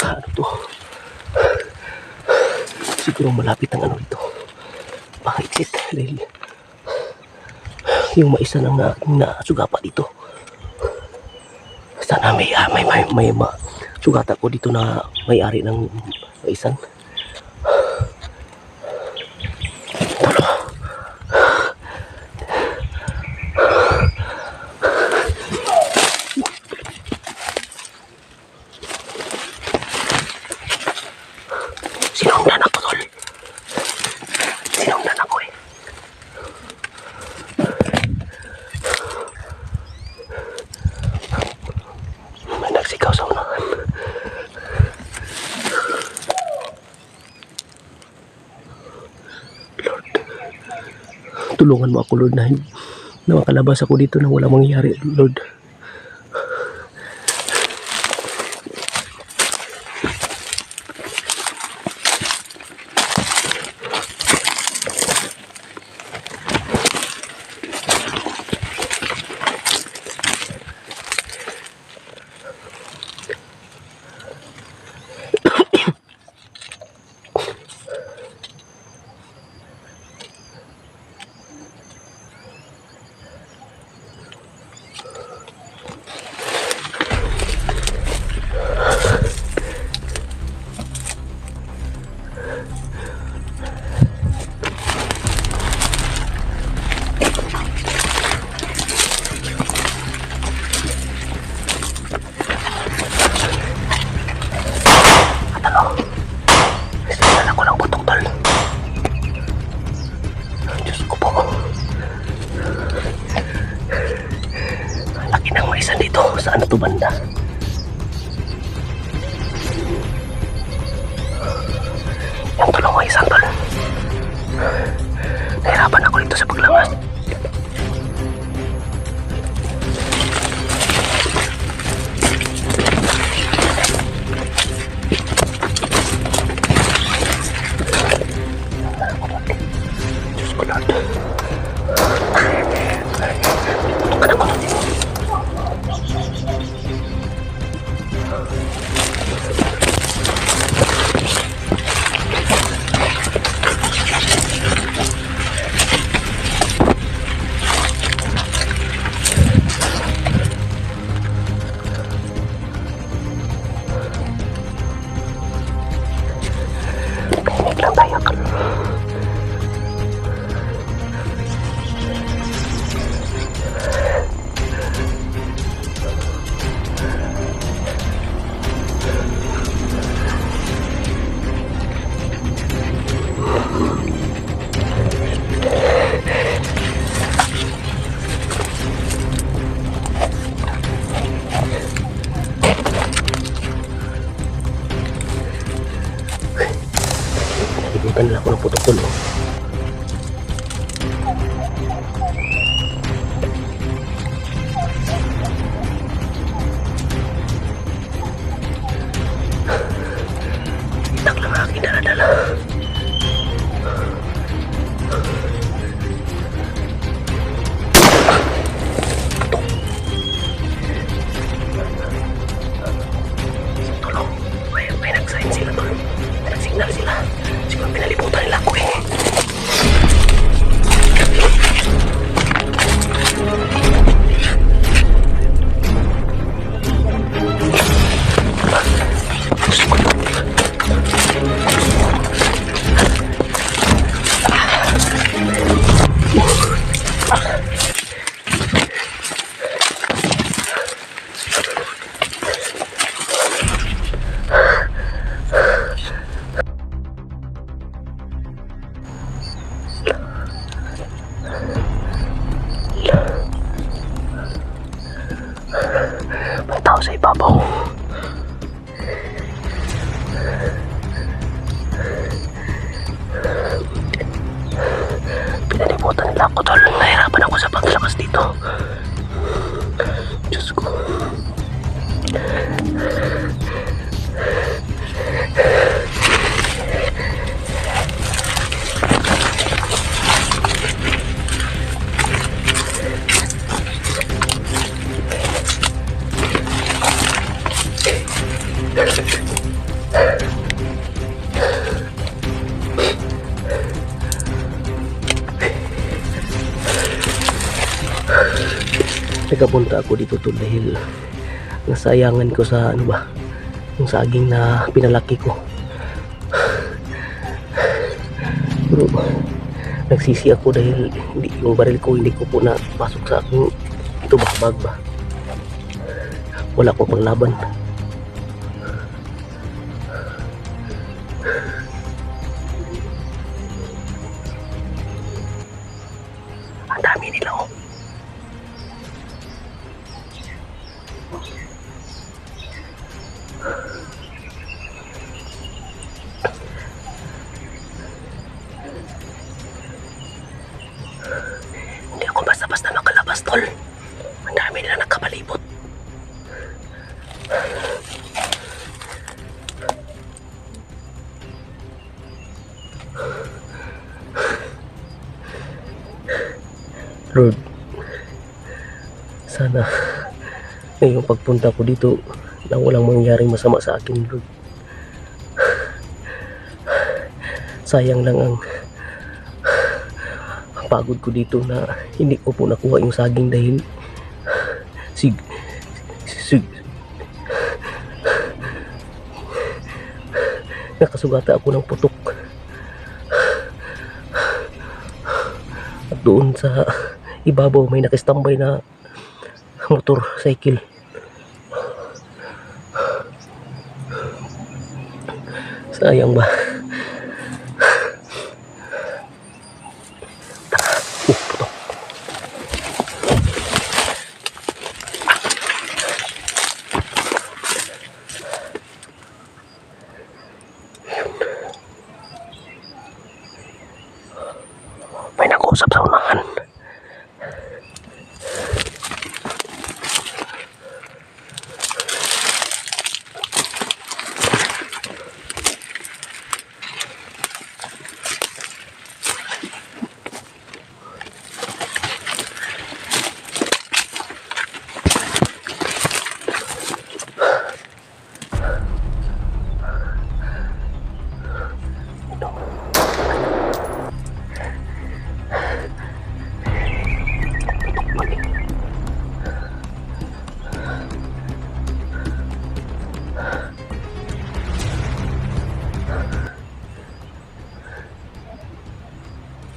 Ano to? Siguro malapit ang ano ito. Baka exit dahil yung maisa ng nasugapa dito. Sana may sugata ko dito na may-ari ng maisan. Sinundan ako, tol. Sinundan ako eh. May nagsigaw sa unahan. Lord, tulungan mo ako, Lord, na makalabas ako dito na wala mangyayari, Lord. Saan na to banda? Yung tulong ko isang tol. Nahirapan ako dito sa paglamas. Diyos ko, Lord. Tutukan ako natin. Lang tayo kan. Nalimutan nila ako ng putok-tulo. Itak lang aking daladala. Tulong. May nag-sign sila, tol. Nag-signal sila. Siguro pinalibutan nila ako eh. May tao sa ibabaw. Pinalibutan nila ako, tol. Nahirapan ako sa paglakas dito. Diyos ko. Nagapunta ako dito tol dahil nasayangan ko sa ano ba, yung saging na pinalaki ko. Pero nagsisi ako dahil yung baril ko hindi ko po napasok sa aking ito bag ba. Wala ko pang laban. Ang dami nila oh. Hindi ako basta-basta makalabas tol. Ang dami nila nagkapalibot. Lord, sana ngayong pagpunta ko dito na walang mangyaring masama sa akin, Lord. Sayang lang ang pagod ko dito na hindi ko po nakuha yung saging dahil nakasugata ako ng putok. At doon sa ibabaw may nakistambay na motorcycle. Sayang ba? Putok. May nag-usap sa unahan.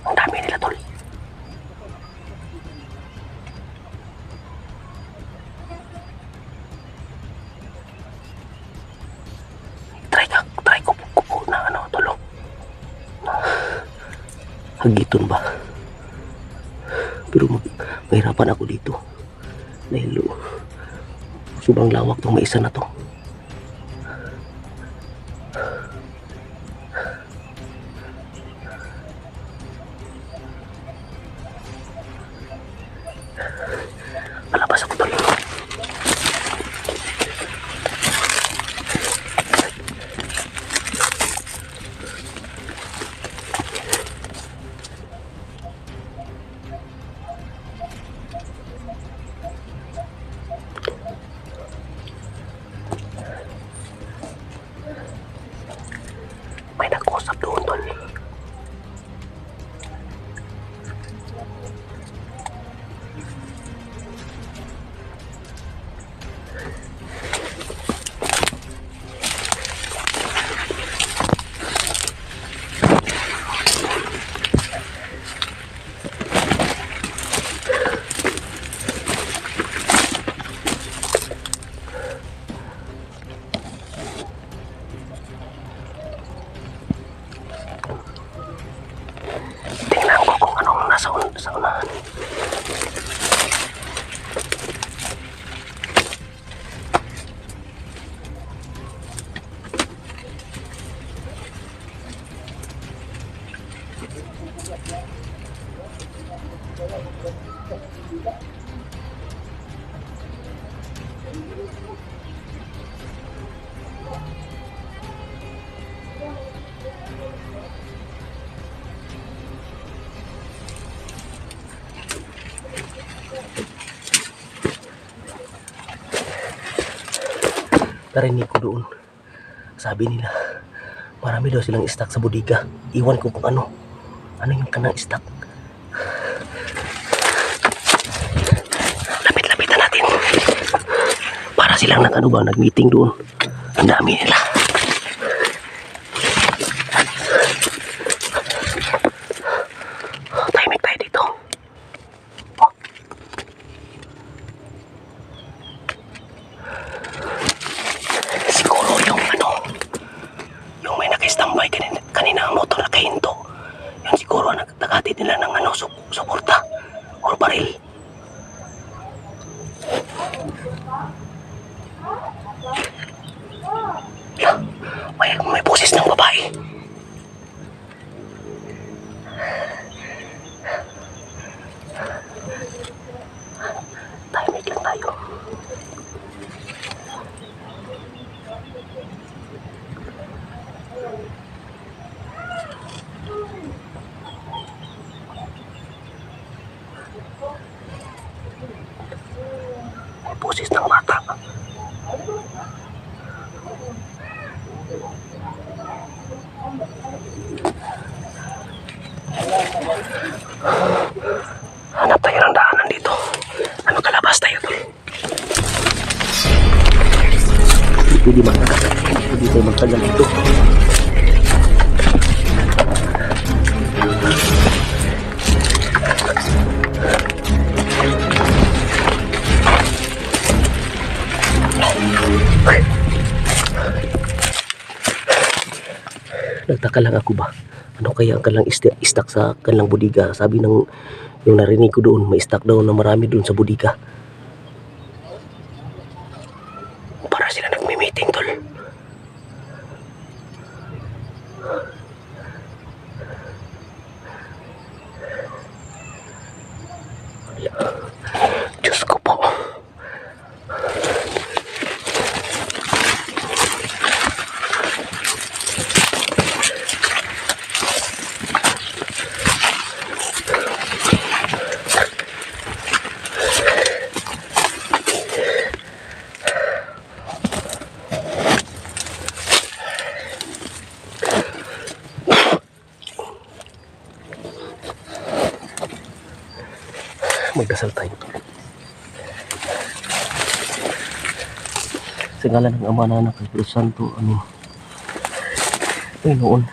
Ang dami nila tol. Try ko po na ano tulong. Hagiton ba? Pero mahirapan ako dito. Dahil sobrang lawak tong may isa na to. Palabas ako tol. May nag-usap doon tol. Tingnan ko kung anong nasa unahan. Narinig ko doon. Sabi nila, marami daw silang stock sa bodega. Iwan ko kung ano. Ano yung kanang stock? Lapit-lapitan natin. Para silang nag-meeting doon. Ang dami nila. Tahimik tayo dito. Siguro yung yung may naka-standby kanina ang motor nakahinto. Yan siguro nagtakatid nila ng suporta or baril. May boses ng babae. Tahimik lang tayo. May boses ng bata. Hanap tayo ng daanan dito. Ano kalabas tayo tol? Hindi magtagal. Hindi tayo magtagal dito. Nagtaka lang ako ba? Ano kaya ang kanilang stock sa kanilang bodega? Sabi ng yung narinig ko doon, may stock daw na marami doon sa bodega. Para sila nagme-meeting tol. Diyos ko po. Magdasal tayo tol. Sa ngalan ng Ama na Anak at Espiritu Santo, amin. Panginoon,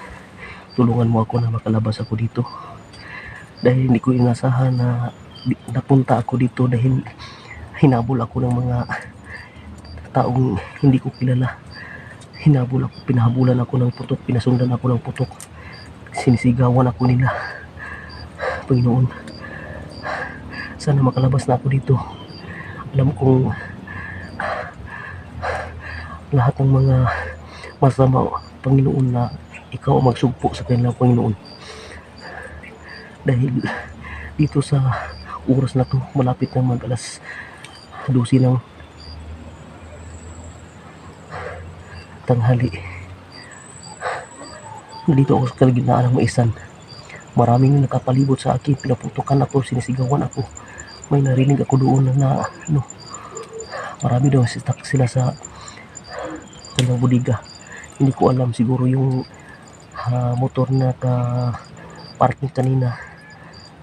tulungan mo ako na makalabas ako dito. Dahil hindi ko inasahan na napunta ako dito dahil hinabol ako ng mga taong hindi ko kilala. Hinabol ako, pinahabulan ako ng putok, pinasundan ako ng putok. Sinisigawan ako nila. Panginoon, sana makalabas na ako dito. Alam kong lahat ng mga masama, Panginoon, na ikaw ang magsugpo sa kanila, Panginoon. Dahil dito sa oras na to, malapit na mag-alas 12 ng tanghali. Nandito ako sa kalagitnaan ng maisan. Maraming nakapalibot sa akin, pinaputukan ako, sinisigawan ako. May narinig ako doon na marami daw sila sa kanilang bodega. Hindi ko alam, siguro yung motor na parking kanina,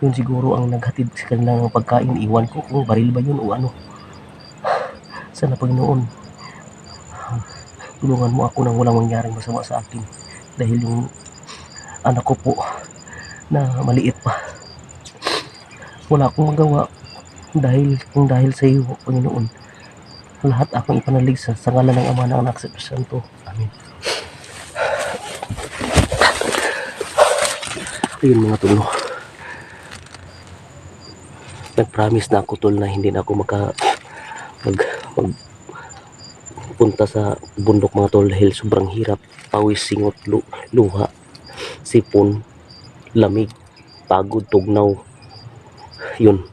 yun siguro ang naghatid sa kanilang pagkain. Iwan ko kung baril ba yun o ano. Sana Panginoon, tulungan mo ako nang walang mangyaring masama sa akin. Dahil yung anak ko po na maliit pa, wala akong magawa. Dahil sa iyo, Panginoon, lahat akong ipanalig sa ngalan ng Ama, ng Anak, sa Espiritu Santo. Amen. Ayun mga tol, nag-promise na ako tol na hindi na ako magpunta sa bundok mga tol dahil sobrang hirap. Pawis, singot, luha, sipon, lamig, pagod, tugnaw. Yun,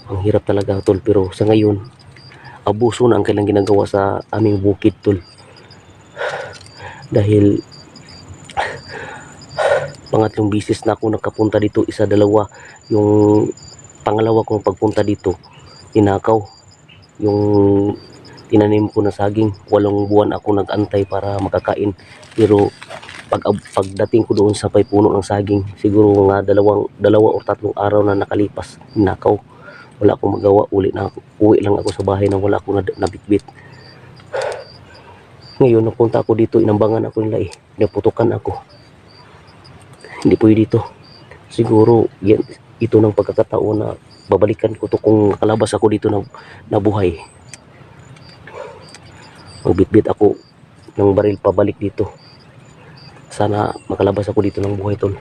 ang hirap talaga tol. Pero sa ngayon, abuso na ang kailang ginagawa sa aming bukid tol. Dahil pangatlong bisis na ako nakapunta dito, isa, dalawa. Yung pangalawa kong pagpunta dito, tinakaw. Yung tinanim ko na saging. 8 buwan ako nag-antay para makakain. Pero pagdating ko doon sa may puno ng saging, siguro mga dalawa o 3 araw na nakalipas, nakaw. Wala akong magawa, uwi lang ako sa bahay na wala akong nabitbit. Ngayon napunta ako dito, inambangan ako nila pinaputukan ako. Hindi pwede dito. Siguro ito ng pagkakataon na babalikan ko to kung nakalabas ako dito na buhay. Magbitbit ako ng baril pabalik dito. Sana makalabas ako dito ng buhay, tol.